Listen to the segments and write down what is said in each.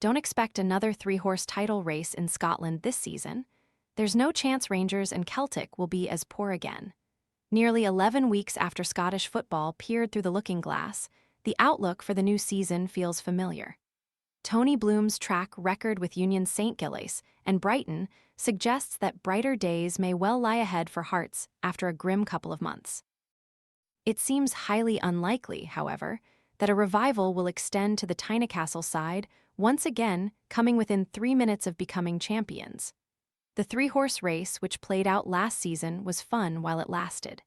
Don't expect another three-horse title race in Scotland this season. There's no chance Rangers and Celtic will be as poor again. Nearly 11 weeks after Scottish football peered through the looking glass, the outlook for the new season feels familiar. Tony Bloom's track record with Union Saint-Gilloise and Brighton suggests that brighter days may well lie ahead for Hearts after a grim couple of months. It seems highly unlikely, however, that a revival will extend to the Tynecastle side, once again coming within 3 minutes of becoming champions. The three-horse race, which played out last season, was fun while it lasted.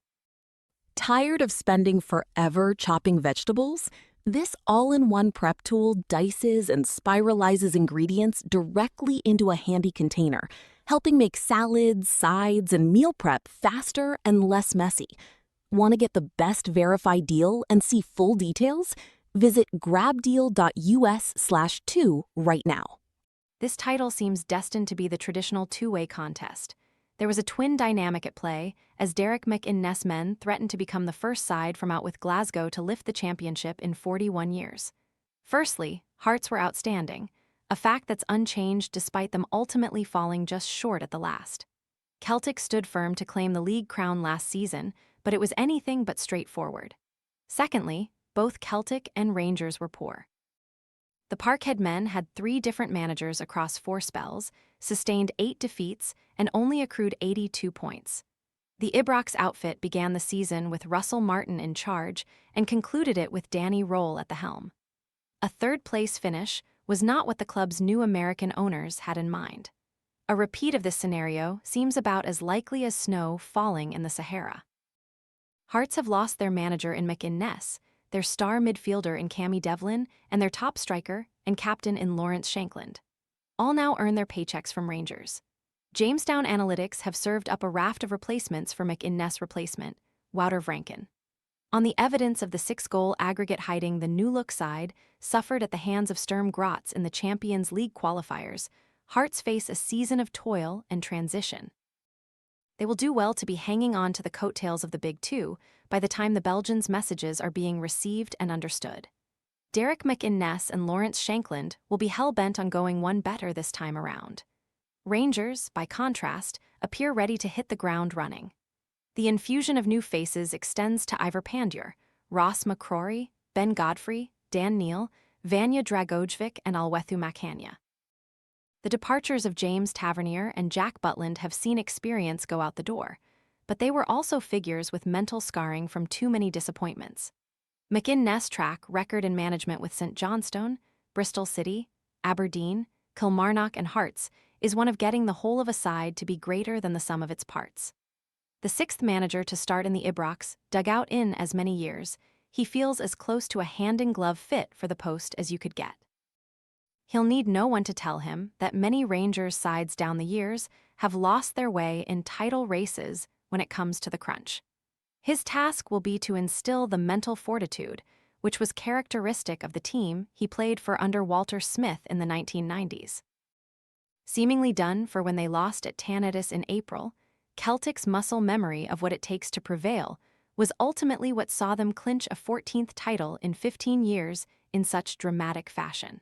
Tired of spending forever chopping vegetables? This all-in-one prep tool dices and spiralizes ingredients directly into a handy container, helping make salads, sides, and meal prep faster and less messy. Want to get the best verified deal and see full details? Visit grabdeal.us/2 right now. This title seems destined to be the traditional two-way contest. There was a twin dynamic at play, as Derek McInnes men threatened to become the first side from out with Glasgow to lift the championship in 41 years. Firstly, Hearts were outstanding, a fact that's unchanged despite them ultimately falling just short at the last. Celtic stood firm to claim the league crown last season, but it was anything but straightforward. Secondly, both Celtic and Rangers were poor. The Parkhead men had 3 different managers across 4 spells, sustained 8 defeats, and only accrued 82 points. The Ibrox outfit began the season with Russell Martin in charge and concluded it with Danny Roll at the helm. A third-place finish was not what the club's new American owners had in mind. A repeat of this scenario seems about as likely as snow falling in the Sahara. Hearts have lost their manager in McInnes, their star midfielder in Cammy Devlin, and their top striker and captain in Lawrence Shankland. All now earn their paychecks from Rangers. Jamestown Analytics have served up a raft of replacements for McInnes' replacement, Wouter Vranken. On the evidence of the 6-goal aggregate hiding the new-look side suffered at the hands of Sturm Graz in the Champions League qualifiers, Hearts face a season of toil and transition. They will do well to be hanging on to the coattails of the Big Two by the time the Belgians' messages are being received and understood. Derek McInnes and Lawrence Shankland will be hell-bent on going one better this time around. Rangers, by contrast, appear ready to hit the ground running. The infusion of new faces extends to Ivor Pandur, Ross McCrory, Ben Godfrey, Dan Neil, Vanya Dragojevic, and Alwethu Makanya. The departures of James Tavernier and Jack Butland have seen experience go out the door, but they were also figures with mental scarring from too many disappointments. McInnes' track record in management with St Johnstone, Bristol City, Aberdeen, Kilmarnock, and Hearts is one of getting the whole of a side to be greater than the sum of its parts. The 6th manager to start in the Ibrox, dug out in as many years, he feels as close to a hand-in-glove fit for the post as you could get. He'll need no one to tell him that many Rangers sides down the years have lost their way in title races when it comes to the crunch. His task will be to instill the mental fortitude, which was characteristic of the team he played for under Walter Smith in the 1990s. Seemingly done for when they lost at Tynecastle in April, Celtic's muscle memory of what it takes to prevail was ultimately what saw them clinch a 14th title in 15 years in such dramatic fashion.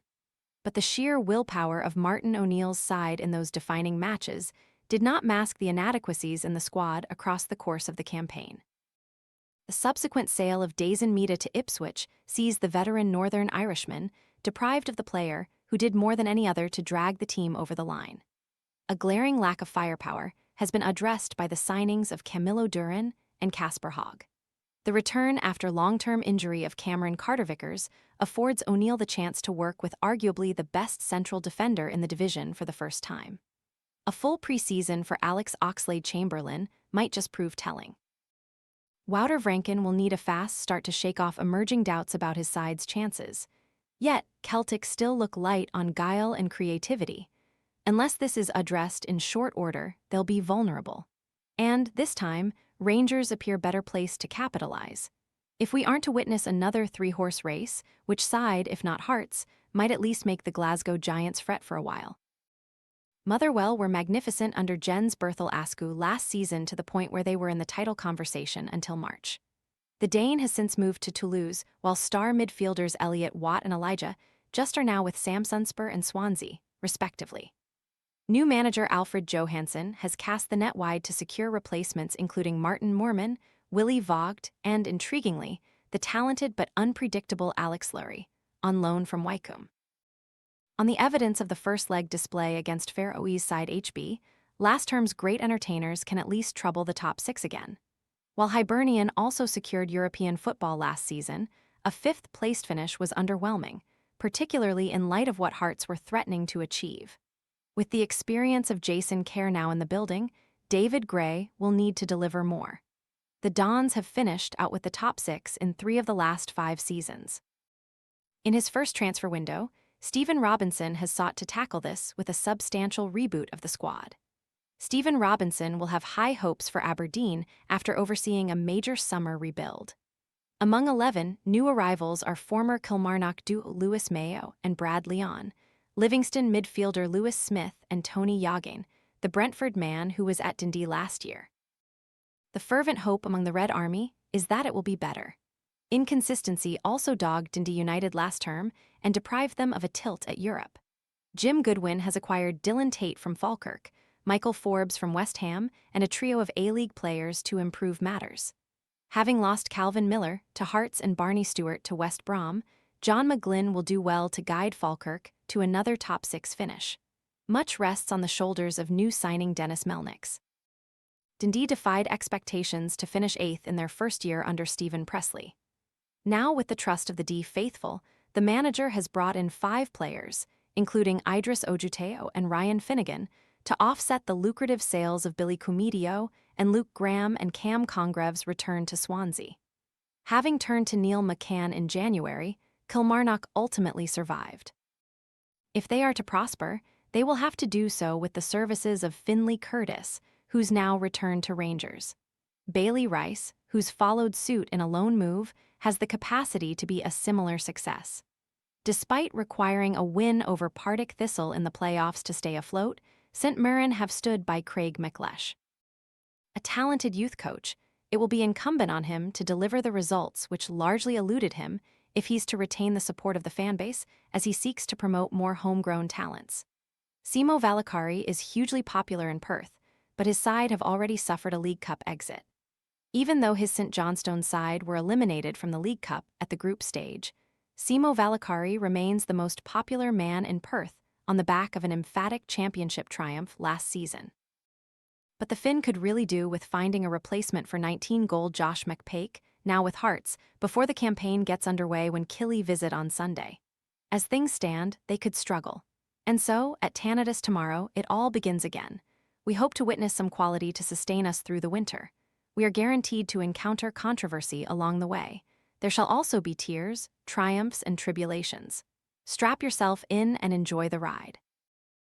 But the sheer willpower of Martin O'Neill's side in those defining matches did not mask the inadequacies in the squad across the course of the campaign. The subsequent sale of Dazen Meada to Ipswich sees the veteran Northern Irishman deprived of the player who did more than any other to drag the team over the line. A glaring lack of firepower has been addressed by the signings of Camillo Duran and Casper Hogg. The return after long-term injury of Cameron Carter-Vickers affords O'Neill the chance to work with arguably the best central defender in the division for the first time. A full preseason for Alex Oxlade-Chamberlain might just prove telling. Wouter Vranken will need a fast start to shake off emerging doubts about his side's chances. Yet, Celtic still look light on guile and creativity. Unless this is addressed in short order, they'll be vulnerable. And, this time, Rangers appear better placed to capitalize. If we aren't to witness another three-horse race, which side, if not Hearts, might at least make the Glasgow Giants fret for a while? Motherwell were magnificent under Jens Berthel Askew last season to the point where they were in the title conversation until March. The Dane has since moved to Toulouse, while star midfielders Elliot Watt and Elijah just are now with Samsunspor and Swansea, respectively. New manager Alfred Johansson has cast the net wide to secure replacements including Martin Moorman, Willy Vogt, and, intriguingly, the talented but unpredictable Alex Lurie, on loan from Wycombe. On the evidence of the first leg display against Faroese side HB, last term's great entertainers can at least trouble the top six again. While Hibernian also secured European football last season, a fifth-placed finish was underwhelming, particularly in light of what Hearts were threatening to achieve. With the experience of Jason Kerr now in the building, David Gray will need to deliver more. The Dons have finished out with the top six in 3 of the last 5 seasons. In his first transfer window, Stephen Robinson has sought to tackle this with a substantial reboot of the squad. Stephen Robinson will have high hopes for Aberdeen after overseeing a major summer rebuild. Among 11 new arrivals are former Kilmarnock duo Lewis Mayo and Brad Leon, Livingston midfielder Lewis Smith and Tony Yoggane, the Brentford man who was at Dundee last year. The fervent hope among the Red Army is that it will be better. Inconsistency also dogged Dundee United last term and deprived them of a tilt at Europe. Jim Goodwin has acquired Dylan Tate from Falkirk, Michael Forbes from West Ham, and a trio of A-League players to improve matters. Having lost Calvin Miller to Hearts and Barney Stewart to West Brom, John McGlynn will do well to guide Falkirk to another top 6 finish. Much rests on the shoulders of new signing Dennis Melnicks. Dundee defied expectations to finish 8th in their first year under Stephen Pressley. Now, with the trust of the D faithful, the manager has brought in 5 players, including Idris Ojuteo and Ryan Finnegan, to offset the lucrative sales of Billy Cumidio and Luke Graham and Cam Congreve's return to Swansea. Having turned to Neil McCann in January, Kilmarnock ultimately survived. If they are to prosper, they will have to do so with the services of Finlay Curtis, who's now returned to Rangers. Bailey Rice, who's followed suit in a loan move, has the capacity to be a similar success. Despite requiring a win over Partick Thistle in the playoffs to stay afloat, St Mirren have stood by Craig McLeish. A talented youth coach, it will be incumbent on him to deliver the results which largely eluded him if he's to retain the support of the fanbase as he seeks to promote more homegrown talents. Simo Valakari is hugely popular in Perth, but his side have already suffered a League Cup exit. Even though his St Johnstone side were eliminated from the League Cup at the group stage, Simo Valakari remains the most popular man in Perth on the back of an emphatic championship triumph last season. But the Finn could really do with finding a replacement for 19-goal Josh McPake, now with Hearts, before the campaign gets underway when Killie visit on Sunday. As things stand, they could struggle. And so, at Tynecastle tomorrow, it all begins again. We hope to witness some quality to sustain us through the winter. We are guaranteed to encounter controversy along the way. There shall also be tears, triumphs, and tribulations. Strap yourself in and enjoy the ride.